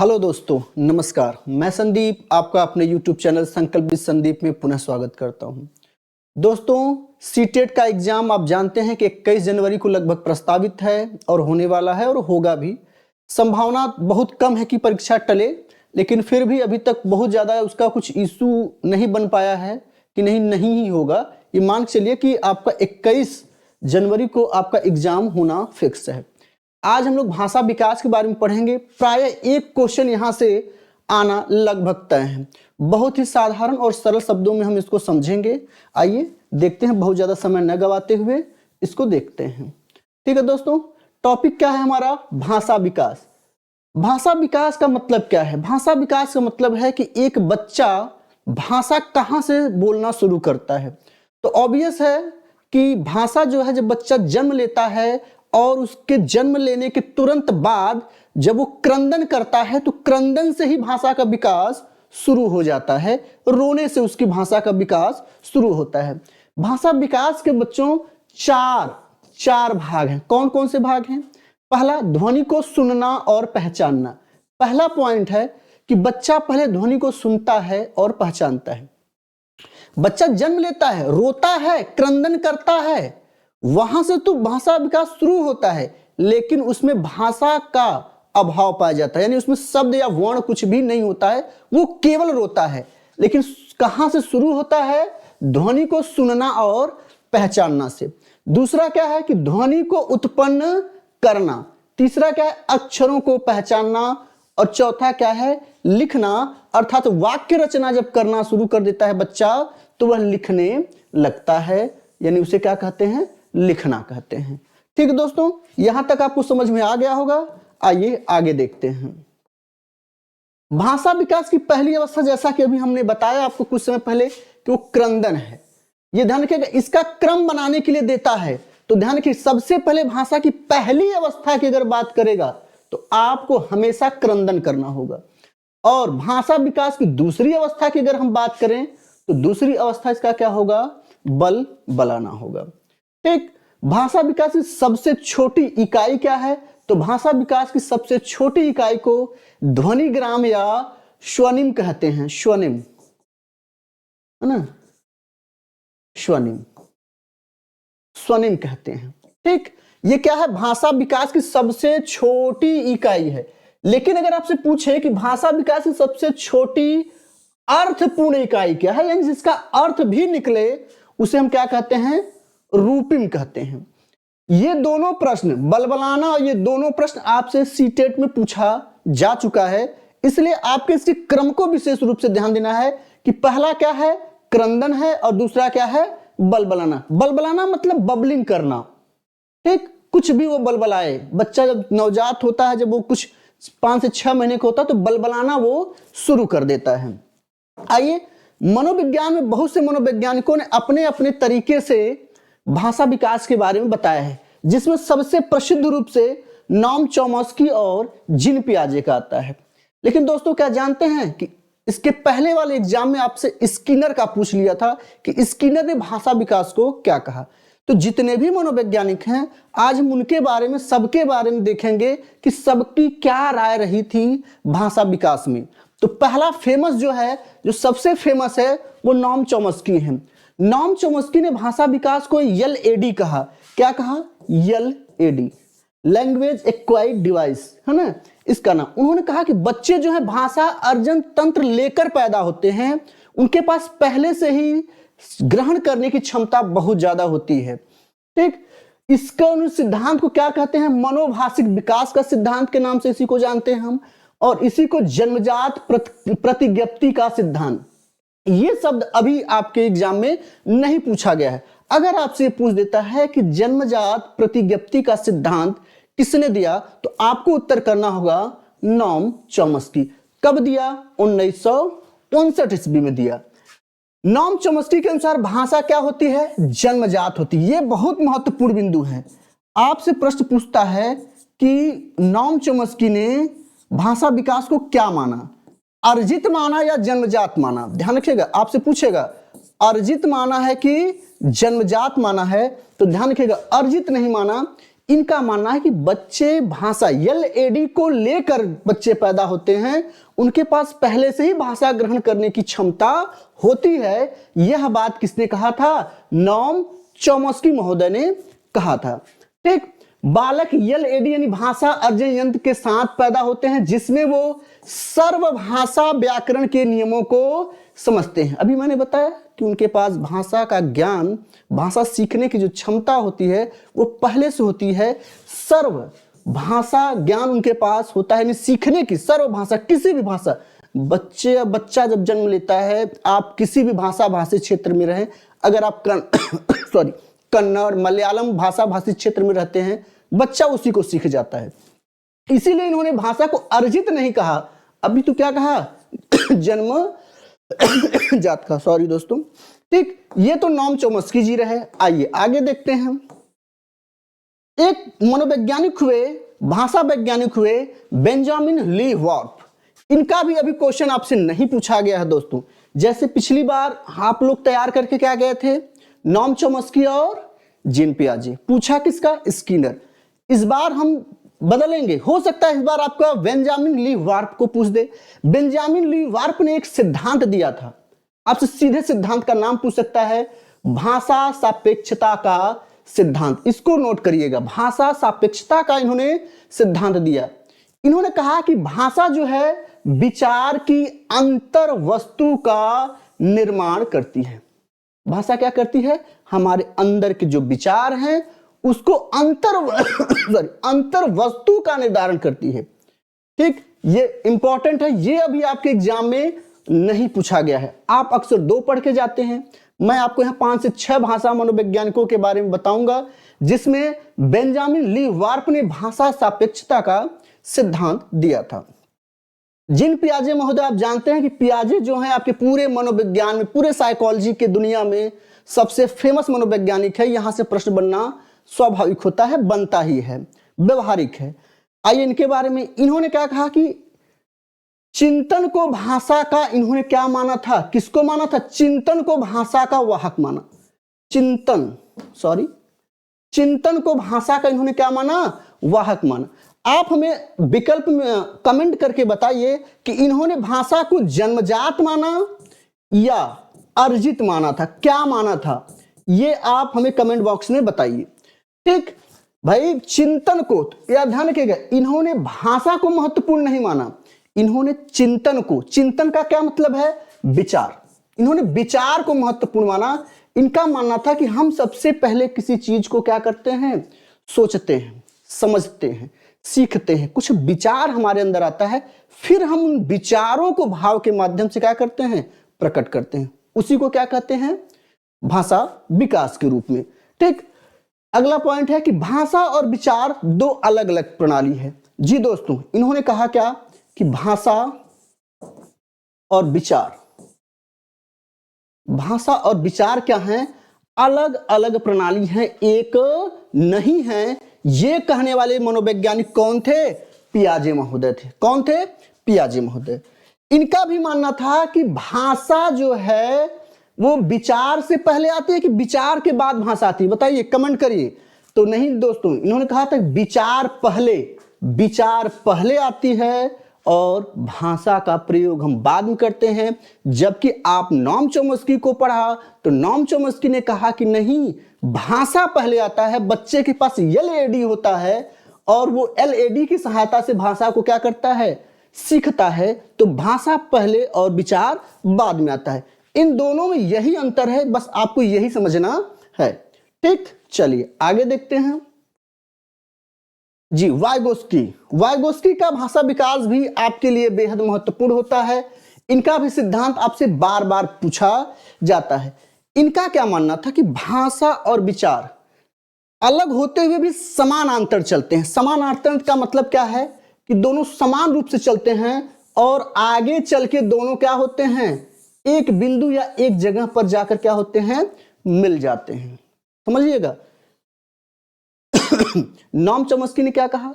Hello दोस्तों, नमस्कार। मैं संदीप आपका अपने YouTube चैनल संकल्प विद संदीप में पुनः स्वागत करता हूं। दोस्तों, सीटेट का एग्जाम आप जानते हैं कि 21 जनवरी को लगभग प्रस्तावित है और होने वाला है और होगा भी। संभावना बहुत कम है कि परीक्षा टले, लेकिन फिर भी अभी तक बहुत ज़्यादा उसका कुछ इशू नहीं बन पाया है कि नहीं ही होगा। ये मान के चलिए कि आपका 21 जनवरी को आपका एग्जाम होना फिक्स है। आज हम लोग भाषा विकास के बारे में पढ़ेंगे। प्राय एक क्वेश्चन यहाँ से आना लगभग तय है। बहुत ही साधारण और सरल शब्दों में हम इसको समझेंगे। आइए देखते हैं, बहुत ज़्यादा समय न गवाते हुए इसको देखते हैं। ठीक है दोस्तों, टॉपिक क्या है हमारा? भाषा विकास। भाषा विकास का मतलब क्या है? भाषा विकास का मतलब है कि एक बच्चा भाषा कहाँ से बोलना शुरू करता है। तो ऑब्वियस है कि भाषा जो है, जब बच्चा जन्म लेता है और उसके जन्म लेने के तुरंत बाद जब वो क्रंदन करता है तो क्रंदन से ही भाषा का विकास शुरू हो जाता है। रोने से उसकी भाषा का विकास शुरू होता है। भाषा विकास के बच्चों चार भाग हैं। कौन कौन से भाग हैं? पहला, ध्वनि को सुनना और पहचानना। पहला पॉइंट है कि बच्चा पहले ध्वनि को सुनता है और पहचानता है। बच्चा जन्म लेता है, रोता है, क्रंदन करता है, वहां से तो भाषा विकास शुरू होता है, लेकिन उसमें भाषा का अभाव पाया जाता है, यानी उसमें शब्द या वर्ण कुछ भी नहीं होता है, वो केवल रोता है। लेकिन कहां से शुरू होता है? ध्वनि को सुनना और पहचानना से। दूसरा क्या है कि ध्वनि को उत्पन्न करना। तीसरा क्या है? अक्षरों को पहचानना। और चौथा क्या है? लिखना। अर्थात वाक्य रचना जब करना शुरू कर देता है बच्चा तो वह लिखने लगता है, यानी उसे क्या कहते हैं? लिखना कहते हैं। ठीक है दोस्तों, यहां तक आपको समझ में आ गया होगा। आइए आगे देखते हैं। भाषा विकास की पहली अवस्था, जैसा कि अभी हमने बताया आपको कुछ समय पहले, कि वो क्रंदन है। ये ध्यान रखिएगा, इसका क्रम बनाने के लिए देता है। तो ध्यान रखिए, सबसे पहले भाषा की पहली अवस्था की अगर बात करेगा तो आपको हमेशा क्रंदन करना होगा। और भाषा विकास की दूसरी अवस्था की अगर हम बात करें तो दूसरी अवस्था इसका क्या होगा? बल बलाना होगा। ठीक, भाषा विकास की सबसे छोटी इकाई क्या है? तो भाषा विकास की सबसे छोटी इकाई को ध्वनिग्राम या स्वनिम कहते हैं। स्वनिम, है ना? स्वनिम कहते हैं। ठीक, ये क्या है? भाषा विकास की सबसे छोटी इकाई है। लेकिन अगर आपसे पूछे कि भाषा विकास की सबसे छोटी अर्थपूर्ण इकाई क्या है, यानी जिसका अर्थ भी निकले, उसे हम क्या कहते हैं? रूपिम कहते हैं। ये दोनों प्रश्न, बलबलाना और ये दोनों प्रश्न आपसे सीटेट में पूछा जा चुका है, इसलिए आपके इसके क्रम को विशेष रूप से ध्यान देना है कि पहला क्या है? क्रंदन है, और दूसरा क्या है? बलबलाना। बलबलाना मतलब बबलिंग करना। ठीक, कुछ भी वो बलबलाए। बच्चा जब नवजात होता है, जब वो कुछ 5 से 6 महीने का होता है, तो बलबलाना वो शुरू कर देता है। आइए, मनोविज्ञान में बहुत से मनोवैज्ञानिकों ने अपने अपने तरीके से भाषा विकास के बारे में बताया है, जिसमें सबसे प्रसिद्ध रूप से नॉम चॉम्स्की और जीन पियाजे का आता है। लेकिन दोस्तों, क्या जानते हैं कि इसके पहले वाले एग्जाम में आपसे स्किनर का पूछ लिया था कि स्किनर ने भाषा विकास को क्या कहा। तो जितने भी मनोवैज्ञानिक हैं, आज हम उनके बारे में, सबके बारे में देखेंगे कि सबकी क्या राय रही थी भाषा विकास में। तो पहला फेमस जो है, जो सबसे फेमस है, वो नॉम चॉम्स्की है। नॉम चॉम्स्की ने भाषा विकास को LAD कहा। क्या कहा? LAD, लैंग्वेज एक्वायर्ड डिवाइस, है ना इसका नाम। उन्होंने कहा कि बच्चे जो है भाषा अर्जन तंत्र लेकर पैदा होते हैं, उनके पास पहले से ही ग्रहण करने की क्षमता बहुत ज्यादा होती है। ठीक, इसका सिद्धांत को क्या कहते हैं? मनोभाषिक विकास का सिद्धांत के नाम से इसी को जानते हैं हम, और इसी को जन्मजात प्रतिज्ञप्ति का सिद्धांत। ये शब्द अभी आपके एग्जाम में नहीं पूछा गया है। अगर आपसे पूछ देता है कि जन्मजात प्रतिज्ञप्ति का सिद्धांत किसने दिया, तो आपको उत्तर करना होगा नॉम चॉम्स्की। कब दिया? 1959 ईस्वी में दिया। नॉम चॉम्स्की के अनुसार भाषा क्या होती है? जन्मजात होती है। ये बहुत महत्वपूर्ण बिंदु है। आपसे प्रश्न पूछता है कि नॉम चॉम्स्की ने भाषा विकास को क्या माना? अर्जित माना या जन्मजात माना? ध्यान रखिएगा, आपसे पूछेगा अर्जित माना है कि जन्मजात माना है, तो ध्यान रखिएगा अर्जित नहीं माना। इनका मानना है कि बच्चे भाषा LAD को लेकर बच्चे पैदा होते हैं, उनके पास पहले से ही भाषा ग्रहण करने की क्षमता होती है। यह बात किसने कहा था? नॉम चॉम्स्की महोदय ने कहा था। ठीक, बालक LAD यानी भाषा अर्जन यंत्र के साथ पैदा होते हैं, जिसमें वो सर्वभाषा व्याकरण के नियमों को समझते हैं। अभी मैंने बताया कि उनके पास भाषा का ज्ञान, भाषा सीखने की जो क्षमता होती है वो पहले से होती है। सर्व भाषा ज्ञान उनके पास होता है, यानी सीखने की सर्व भाषा, किसी भी भाषा। बच्चा जब जन्म लेता है, आप किसी भी भाषी क्षेत्र में रहें, अगर आप कन्नड़ मलयालम भाषा भाषी क्षेत्र में रहते हैं, बच्चा उसी को सीख जाता है। इसीलिए इन्होंने भाषा को अर्जित नहीं कहा, अभी तो क्या कहा? जन्म जात का। सॉरी दोस्तों। ठीक, ये तो नॉम चॉम्स्की जी रहे। आइए आगे देखते हैं। एक मनोवैज्ञानिक हुए, भाषा वैज्ञानिक हुए, बेंजामिन ली वार्फ। इनका भी अभी क्वेश्चन आपसे नहीं पूछा गया है दोस्तों। जैसे पिछली बार आप लोग तैयार करके क्या गए थे? नॉम चॉम्स्की और जीन पियाजे। पूछा किसका? स्किनर। इस बार हम बदलेंगे, हो सकता है इस बार आपका बेंजामिन ली वार्फ को पूछ दे। बेंजामिन ली वार्फ ने एक सिद्धांत दिया था, आपसे सीधे सिद्धांत का नाम पूछ सकता है, भाषा सापेक्षता का सिद्धांत। इसको नोट करिएगा, भाषा सापेक्षता का इन्होंने सिद्धांत दिया। इन्होंने कहा कि भाषा जो है विचार की अंतर वस्तु का निर्माण करती है। भाषा क्या करती है? हमारे अंदर के जो विचार हैं उसको अंतर वस्तु का निर्धारण करती है। ठीक, ये इंपॉर्टेंट है, ये अभी आपके एग्जाम में नहीं पूछा गया है। आप अक्सर 2 पढ़ के जाते हैं, मैं आपको यहाँ 5 से 6 भाषा मनोवैज्ञानिकों के बारे में बताऊंगा, जिसमें बेंजामिन ली वार्फ ने भाषा सापेक्षता का सिद्धांत दिया था। जीन पियाजे महोदय, आप जानते हैं कि पियाजे जो है आपके पूरे मनोविज्ञान में, पूरे साइकोलॉजी के दुनिया में सबसे फेमस मनोवैज्ञानिक है। यहां से प्रश्न बनना स्वाभाविक होता है, बनता ही है, व्यवहारिक है। आइए इनके बारे में, इन्होंने क्या कहा कि चिंतन को भाषा का, इन्होंने क्या माना था? किसको माना था? चिंतन को भाषा का वाहक माना। चिंतन को भाषा का इन्होंने क्या माना? वाहक माना। आप हमें विकल्प में कमेंट करके बताइए कि इन्होंने भाषा को जन्मजात माना या अर्जित माना था, क्या माना था? ये आप हमें कमेंट बॉक्स में बताइए। ठीक भाई, चिंतन को या ध्यान रखिएगा, इन्होंने भाषा को महत्वपूर्ण नहीं माना, इन्होंने चिंतन को, चिंतन का क्या मतलब है? विचार। इन्होंने विचार को महत्वपूर्ण माना। इनका मानना था कि हम सबसे पहले किसी चीज को क्या करते हैं? सोचते हैं, समझते हैं, सीखते हैं, कुछ विचार हमारे अंदर आता है, फिर हम उन विचारों को भाव के माध्यम से क्या करते हैं? प्रकट करते हैं। उसी को क्या कहते हैं? भाषा विकास के रूप में। ठीक, अगला पॉइंट है कि भाषा और विचार 2 अलग अलग प्रणाली है। जी दोस्तों, इन्होंने कहा क्या कि भाषा और विचार, भाषा और विचार क्या हैं? अलग अलग प्रणाली हैं, एक नहीं है। ये कहने वाले मनोवैज्ञानिक कौन थे? पियाजे महोदय थे। कौन थे? पियाजे महोदय। इनका भी मानना था कि भाषा जो है वो विचार से पहले आती है कि विचार के बाद भाषा आती है? बताइए, कमेंट करिए। तो नहीं दोस्तों, इन्होंने कहा था विचार पहले आती है और भाषा का प्रयोग हम बाद में करते हैं। जबकि आप नॉम चॉम्स्की को पढ़ा तो नॉम चॉम्स्की ने कहा कि नहीं, भाषा पहले आता है, बच्चे के पास LAD होता है और वो LAD की सहायता से भाषा को क्या करता है? सीखता है। तो भाषा पहले और विचार बाद में आता है। इन दोनों में यही अंतर है, बस आपको यही समझना है। ठीक, चलिए आगे देखते हैं। जी, वाइगोस्की का भाषा विकास भी आपके लिए बेहद महत्वपूर्ण होता है। इनका भी सिद्धांत आपसे बार बार पूछा जाता है। इनका क्या मानना था कि भाषा और विचार अलग होते हुए भी समानांतर चलते हैं। समानांतर का मतलब क्या है? कि दोनों समान रूप से चलते हैं और आगे चल के दोनों क्या होते हैं? एक बिंदु या एक जगह पर जाकर क्या होते हैं? मिल जाते हैं। समझिएगा। नॉम चॉम्स्की ने क्या कहा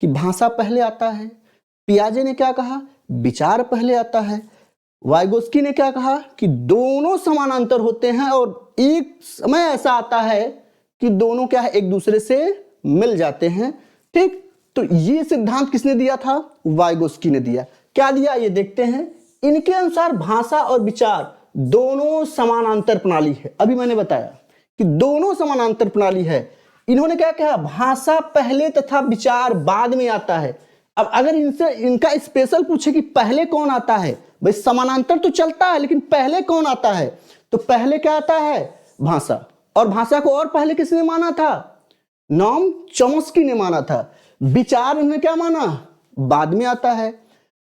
कि भाषा पहले आता है। पियाजे ने क्या कहा? विचार पहले आता है। वाइगोस्की ने क्या कहा कि दोनों समानांतर होते हैं और एक समय ऐसा आता है कि दोनों क्या है? एक दूसरे से मिल जाते हैं। ठीक, तो ये सिद्धांत किसने दिया था? वाइगोस्की ने दिया। क्या दिया ये देखते हैं। इनके अनुसार भाषा और विचार दोनों समानांतर प्रणाली है। अभी मैंने बताया कि दोनों समानांतर प्रणाली है। इन्होंने क्या कहा? भाषा पहले तथा विचार बाद में आता है। अब अगर इनसे इनका स्पेशल पूछे कि पहले कौन आता है, भाई समानांतर तो चलता है लेकिन पहले कौन आता है, तो पहले क्या आता है? भाषा। और भाषा को और पहले किसने माना था? नॉम चॉम्स्की ने माना था। विचार उन्होंने क्या माना? बाद में आता है।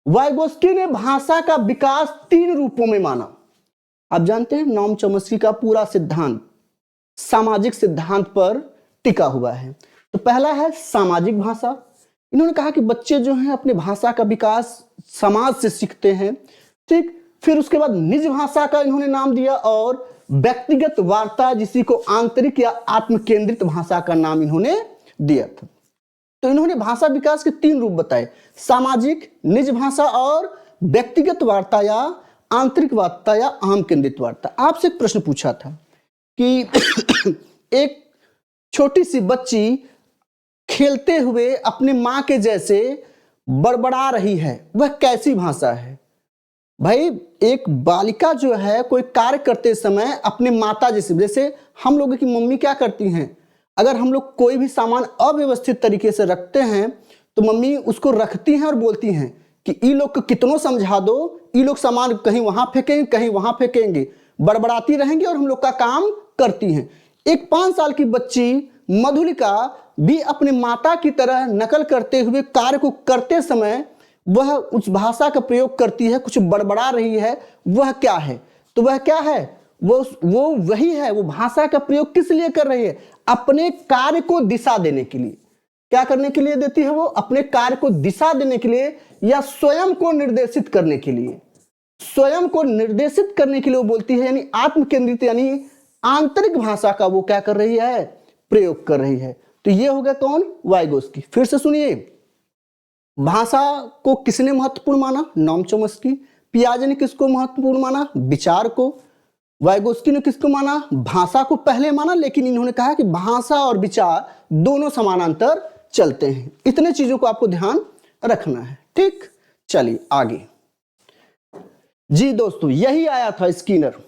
वाइगोस्की ने भाषा का विकास 3 रूपों में माना। आप जानते हैं नॉम चॉम्स्की का पूरा सिद्धांत सामाजिक सिद्धांत पर टिका हुआ है। तो पहला है सामाजिक भाषा। इन्होंने कहा कि बच्चे जो हैं अपने भाषा का विकास समाज से सीखते हैं। ठीक, फिर उसके बाद निज भाषा का इन्होंने नाम दिया और व्यक्तिगत वार्ता जिसी को आंतरिक या आत्म केंद्रित भाषा का नाम इन्होंने दिया था। तो इन्होंने भाषा विकास के 3 रूप बताए, सामाजिक, निज भाषा और व्यक्तिगत वार्ता या आंतरिक वार्ता या आम केंद्रित वार्ता। आपसे एक प्रश्न पूछा था कि एक छोटी सी बच्ची खेलते हुए अपने मां के जैसे बड़बड़ा रही है, वह कैसी भाषा है? भाई एक बालिका जो है कोई कार्य करते समय अपने माता जैसे हम लोगों की मम्मी क्या करती हैं, अगर हम लोग कोई भी सामान अव्यवस्थित तरीके से रखते हैं तो मम्मी उसको रखती हैं और बोलती हैं कि ई लोग को कितनों समझा दो, ई लोग सामान कहीं वहां फेंकेंगे कहीं वहां फेंकेंगे, बड़बड़ाती रहेंगी और हम लोग का काम करती हैं। एक 5 साल की बच्ची मधुलिका भी अपने माता की तरह नकल करते हुए कार्य को करते समय वह उस भाषा का प्रयोग करती है, कुछ बड़बड़ा रही है, वह क्या है? तो वह क्या है? वो वही है। वो भाषा का प्रयोग किस लिए कर रही है? अपने कार्य को दिशा देने के लिए। क्या करने के लिए देती है? वो अपने कार्य को दिशा देने के लिए या स्वयं को निर्देशित करने के लिए। स्वयं को निर्देशित करने के लिए वो बोलती है, यानी आत्म केंद्रित यानी आंतरिक भाषा का वो क्या कर रही है? प्रयोग कर रही है। तो ये हो गया कौन? वाइगोस्की। फिर से सुनिए, भाषा को किसने महत्वपूर्ण माना? Noam Chomsky. पियाजे ने किसको महत्वपूर्ण माना? विचार को। वाइगोस्की ने किसको माना? भाषा को पहले माना, लेकिन इन्होंने कहा कि भाषा और विचार दोनों समानांतर चलते हैं। इतने चीजों को आपको ध्यान रखना है। ठीक, चलिए आगे। जी दोस्तों, यही आया था स्किनर।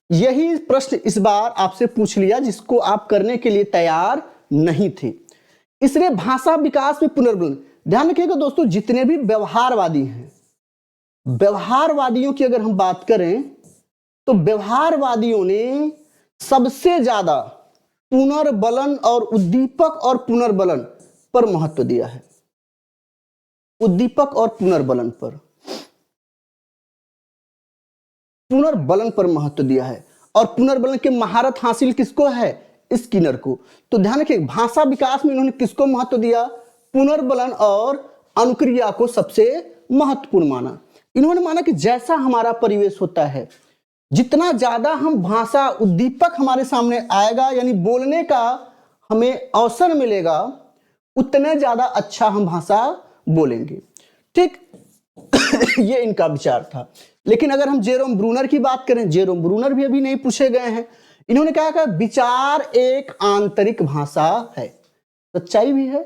यही प्रश्न इस बार आपसे पूछ लिया जिसको आप करने के लिए तैयार नहीं थे। इसलिए भाषा विकास में पुनर्बल। ध्यान रखिएगा दोस्तों, जितने भी व्यवहारवादी हैं, व्यवहारवादियों की अगर हम बात करें तो व्यवहारवादियों ने सबसे ज्यादा पुनर्बलन और उद्दीपक और पुनर्बलन पर महत्व दिया है। उद्दीपक और पुनर्बलन पर महत्व दिया है। और पुनर्बलन की महारत हासिल किसको है? स्किनर को। तो ध्यान रखिए, भाषा विकास में इन्होंने किसको महत्व दिया? पुनर्बलन और अनुक्रिया को सबसे महत्वपूर्ण माना। इन्होंने माना कि जैसा हमारा परिवेश होता है, जितना ज्यादा हम भाषा उद्दीपक हमारे सामने आएगा यानी बोलने का हमें अवसर मिलेगा, उतने ज्यादा अच्छा हम भाषा बोलेंगे। ठीक ये इनका विचार था। लेकिन अगर हम जेरोम ब्रूनर की बात करें, जेरोम ब्रूनर भी अभी नहीं पूछे गए हैं। इन्होंने कहा कि विचार एक आंतरिक भाषा है। सच्चाई भी है,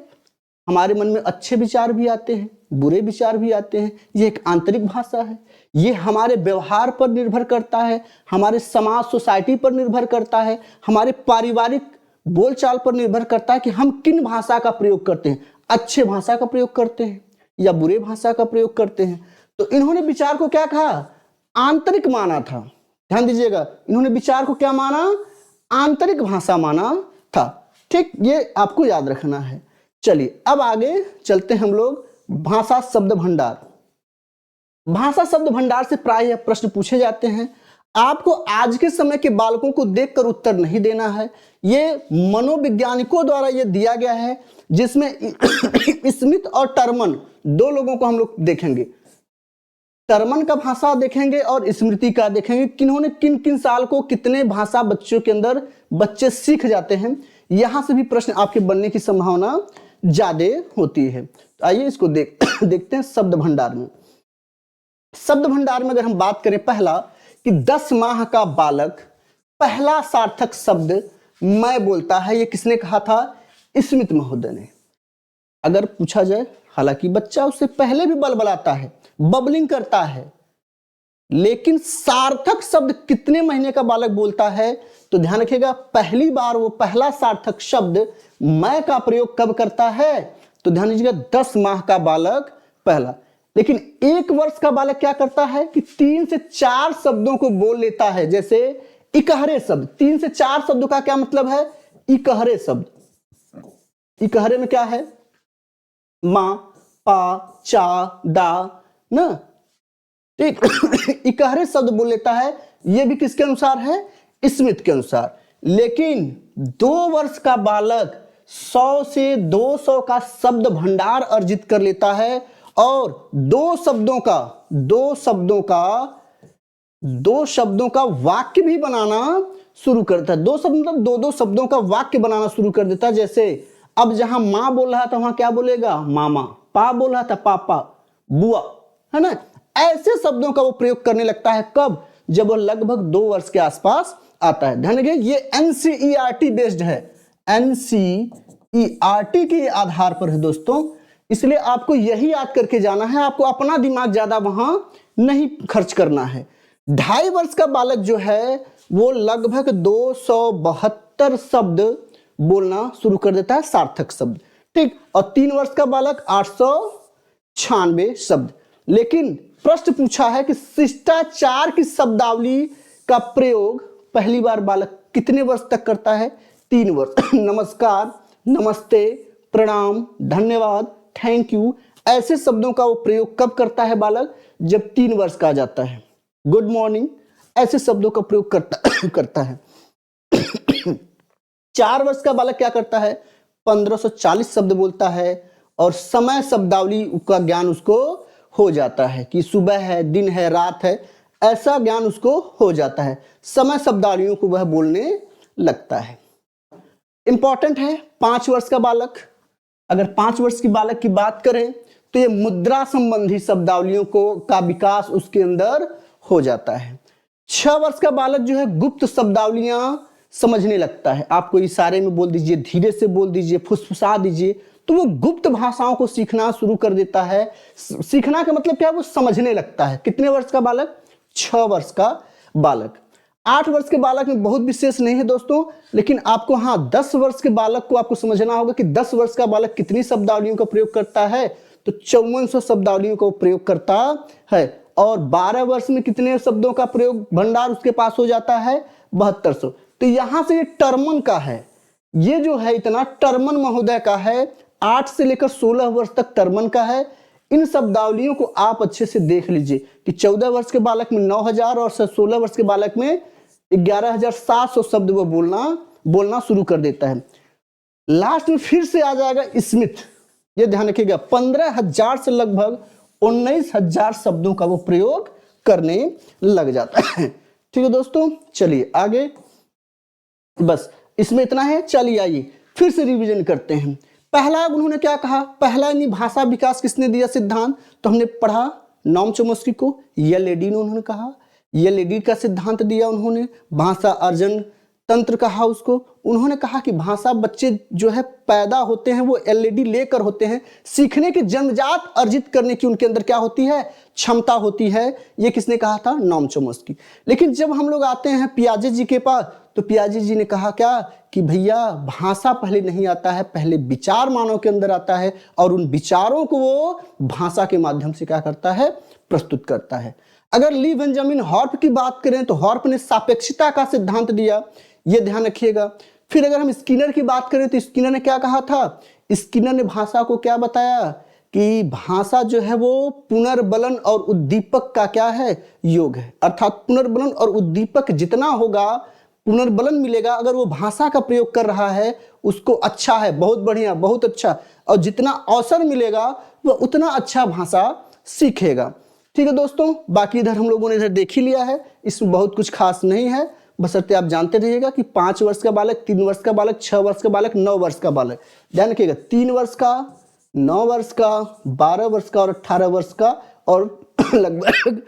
हमारे मन में अच्छे विचार भी आते हैं, बुरे विचार भी आते हैं। ये एक आंतरिक भाषा है। ये हमारे व्यवहार पर निर्भर करता है, हमारे समाज सोसाइटी पर निर्भर करता है, हमारे पारिवारिक बोलचाल पर निर्भर करता है कि हम किन भाषा का प्रयोग करते हैं, अच्छे भाषा का प्रयोग करते हैं या बुरे भाषा का प्रयोग करते हैं। तो इन्होंने विचार को क्या कहा? आंतरिक माना था। ध्यान दीजिएगा, इन्होंने विचार को क्या माना? आंतरिक भाषा माना था। ठीक, ये आपको याद रखना है। चलिए अब आगे चलते हैं हम लोग भाषा शब्द भंडार। भाषा शब्द भंडार से प्रायः प्रश्न पूछे जाते हैं। आपको आज के समय के बालकों को देखकर उत्तर नहीं देना है। ये मनोवैज्ञानिकों द्वारा ये दिया गया है, जिसमें स्मिथ और टर्मन 2 लोगों को हम लोग देखेंगे। टर्मन का भाषा देखेंगे और स्मृति का देखेंगे, किन्होंने किन किन साल को कितने भाषा बच्चों के अंदर बच्चे सीख जाते हैं। यहां से भी प्रश्न आपके बनने की संभावना ज्यादा होती है। तो आइए इसको देखते हैं शब्द भंडार में। शब्द भंडार में अगर हम बात करें, पहला कि 10 माह का बालक पहला सार्थक शब्द मैं बोलता है। ये किसने कहा था? स्मिथ महोदय ने। अगर पूछा जाए, हालांकि बच्चा उससे पहले भी बलबलाता है, बबलिंग करता है, लेकिन सार्थक शब्द कितने महीने का बालक बोलता है? तो ध्यान रखिएगा, पहली बार वो पहला सार्थक शब्द मैं का प्रयोग कब करता है? तो ध्यान दीजिएगा, 10 माह का बालक पहला। लेकिन 1 वर्ष का बालक क्या करता है कि 3 से 4 शब्दों को बोल लेता है। जैसे इकहरे शब्द, 3 से 4 शब्दों का क्या मतलब है? इकहरे शब्द। इकहरे में क्या है? मां, पा, चा, दा, ना, ठीक। इकहरे शब्द बोल लेता है। यह भी किसके अनुसार है? स्मिथ के अनुसार। लेकिन 2 वर्ष का बालक 100 से 200 का शब्द भंडार अर्जित कर लेता है और 2 शब्दों का वाक्य भी बनाना शुरू करता है। 2 शब्द मतलब 2 शब्दों का वाक्य बनाना शुरू कर देता है। जैसे अब जहां मां बोल रहा था वहां क्या बोलेगा? मामा। पा बोल रहा था पापा, बुआ, है ना। ऐसे शब्दों का वो प्रयोग करने लगता है। कब? जब वो लगभग 2 वर्ष के आसपास आता है। ध्यान रखिए, ये एनसीईआरटी बेस्ड है, एनसीईआरटी के आधार पर है दोस्तों। इसलिए आपको यही याद करके जाना है, आपको अपना दिमाग ज्यादा वहां नहीं खर्च करना है। 2.5 वर्ष का बालक जो है वो लगभग 272 शब्द बोलना शुरू कर देता है, सार्थक शब्द, ठीक। और 3 वर्ष का बालक 896 शब्द। लेकिन प्रश्न पूछा है कि शिष्टाचार की शब्दावली का प्रयोग पहली बार बालक कितने वर्ष तक करता है? 3 वर्ष। नमस्कार, नमस्ते, प्रणाम, धन्यवाद, थैंक यू, ऐसे शब्दों का वो प्रयोग कब करता है बालक? जब 3 वर्ष का आ जाता है। गुड मॉर्निंग, ऐसे शब्दों का प्रयोग करता है। 4 वर्ष का बालक क्या करता है? 1540 शब्द बोलता है और समय शब्दावली का ज्ञान उसको हो जाता है कि सुबह है, दिन है, रात है, ऐसा ज्ञान उसको हो जाता है। समय शब्दावलियों को वह बोलने लगता है। इंपॉर्टेंट है 5 वर्ष का बालक। अगर 5 वर्ष की बालक की बात करें तो ये मुद्रा संबंधी शब्दावलियों का विकास उसके अंदर हो जाता है। 6 वर्ष का बालक जो है गुप्त शब्दावलियां समझने लगता है। आपको इशारे में बोल दीजिए, धीरे से बोल दीजिए, फुसफुसा दीजिए, तो वो गुप्त भाषाओं को सीखना शुरू कर देता है। सीखना का मतलब क्या है? वो समझने लगता है। कितने वर्ष का बालक? 6 वर्ष का बालक। 8 वर्ष के बालक में बहुत विशेष नहीं है दोस्तों, लेकिन आपको 10 वर्ष के बालक को आपको समझना होगा कि 10 वर्ष का बालक कितनी शब्दावलियों का प्रयोग करता है? तो 5400 शब्दावलियों का प्रयोग करता है। और 12 वर्ष में कितने शब्दों का प्रयोग भंडार उसके पास हो जाता है? 7200। तो यहां से ये टर्मन का है, ये जो है इतना टर्मन महोदय का है। 8 से लेकर 16 वर्ष तक टर्मन का है। इन शब्दावलियों को आप अच्छे से देख लीजिए कि 14 वर्ष के बालक में 9000 और 16 वर्ष के बालक में 11700 शब्द वो बोलना शुरू कर देता है। लास्ट में फिर से आ जाएगा स्मिथ। ये ध्यान रखिएगा, 15,000 से लगभग 19,000 शब्दों का वो प्रयोग करने लग जाता है। ठीक है दोस्तों, चलिए आगे। बस इसमें इतना है। चलिए आइए फिर से रिवीजन करते हैं। पहला उन्होंने क्या कहा? पहला भाषा विकास किसने दिया सिद्धांत? तो हमने पढ़ा नॉम चोम्स्की को। एलएडी ने उन्होंने कहा, एलएडी का सिद्धांत दिया उन्होंने। भाषा अर्जन तंत्र कहा उसको। उन्होंने कहा कि भाषा बच्चे जो है पैदा होते हैं वो एलईडी लेकर होते हैं। सीखने की जन्मजात अर्जित करने की उनके अंदर क्या होती है? क्षमता होती है। ये किसने कहा था? नॉम चोम्स्की। लेकिन जब हम लोग आते हैं पियाजे जी के पास, तो पियाजे जी ने कहा क्या कि भैया भाषा पहले नहीं आता है, पहले विचार मानव के अंदर आता है और उन विचारों को वो भाषा के माध्यम से क्या करता है? प्रस्तुत करता है। अगर ली बेंजामिन हॉर्प की बात करें तो हॉर्प ने सापेक्षता का सिद्धांत दिया, ये ध्यान रखिएगा। फिर अगर हम स्किनर की बात करें तो स्किनर ने क्या कहा था? स्किनर ने भाषा को क्या बताया कि भाषा जो है वो पुनर्बलन और उद्दीपक का क्या है? योग है। अर्थात पुनर्बलन और उद्दीपक जितना होगा, पुनर्बलन मिलेगा अगर वो भाषा का प्रयोग कर रहा है, उसको अच्छा है, बहुत बढ़िया, बहुत अच्छा, और जितना अवसर मिलेगा वह उतना अच्छा भाषा सीखेगा। ठीक है दोस्तों, बाकी इधर हम लोगों ने इधर देख ही लिया है, इसमें बहुत कुछ खास नहीं है। बशर्ते आप जानते रहिएगा कि 5 वर्ष का बालक, 3 वर्ष का बालक, 6 वर्ष का बालक, 9 वर्ष का बालक। ध्यान रखिएगा, 3 वर्ष का, 9 वर्ष का, 12 वर्ष का और 18 वर्ष का, और लगभग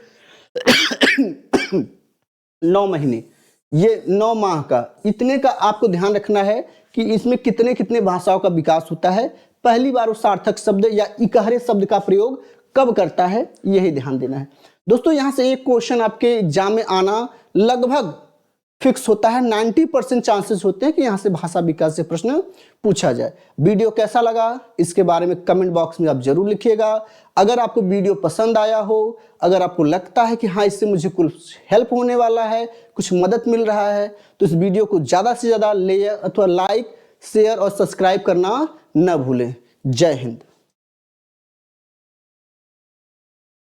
9 महीने, ये 9 माह का, इतने का आपको ध्यान रखना है कि इसमें कितने कितने भाषाओं का विकास होता है, पहली बार वो सार्थक शब्द या इकहरे शब्द का प्रयोग कब करता है, यही ध्यान देना है। दोस्तों यहाँ से एक क्वेश्चन आपके एग्जाम में आना लगभग फिक्स होता है, 90% चांसेस होते हैं कि यहाँ से भाषा विकास से प्रश्न पूछा जाए। वीडियो कैसा लगा इसके बारे में कमेंट बॉक्स में आप जरूर लिखिएगा। अगर आपको वीडियो पसंद आया हो, अगर आपको लगता है कि हाँ इससे मुझे कुछ हेल्प होने वाला है, कुछ मदद मिल रहा है, तो इस वीडियो को ज़्यादा से ज़्यादा अथवा लाइक, शेयर और सब्सक्राइब करना न भूलें। जय हिंद।